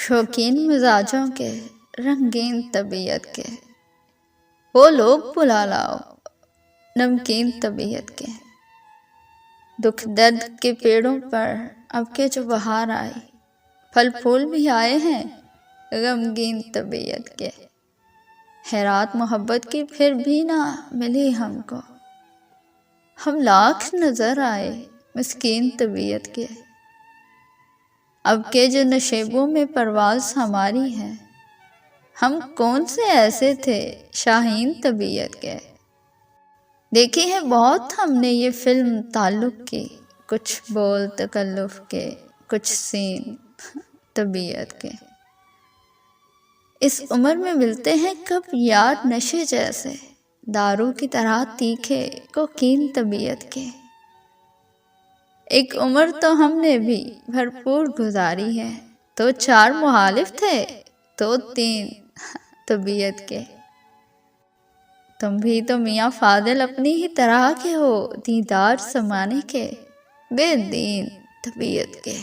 شوقین مزاجوں کے، رنگین طبیعت کے، وہ لوگ بلا لاؤ نمکین طبیعت کے۔ دکھ درد کے پیڑوں پر اب کے جو بہار آئی، پھل پھول بھی آئے ہیں غمگین طبیعت کے۔ خیرات محبت کی پھر بھی نہ ملی ہم کو، ہم لاکھ نظر آئے مسکین طبیعت کے۔ اب کے جو نشیبوں میں پرواز ہماری ہے، ہم کون سے ایسے تھے شاہین طبیعت کے۔ دیکھی ہے بہت ہم نے یہ فلم تعلق کی، کچھ بول تکلف کے، کچھ سین طبیعت کے۔ اس عمر میں ملتے ہیں کب یار نشے جیسے، دارو کی طرح تیکھے کوکین طبیعت کے۔ ایک عمر تو ہم نے بھی بھرپور گزاری ہے، تو چار مخالف تھے تو تین طبیعت کے۔ تم بھی تو میاں فاضل اپنی ہی طرح کے ہو، دیندار زمانے کے، بے دین طبیعت کے۔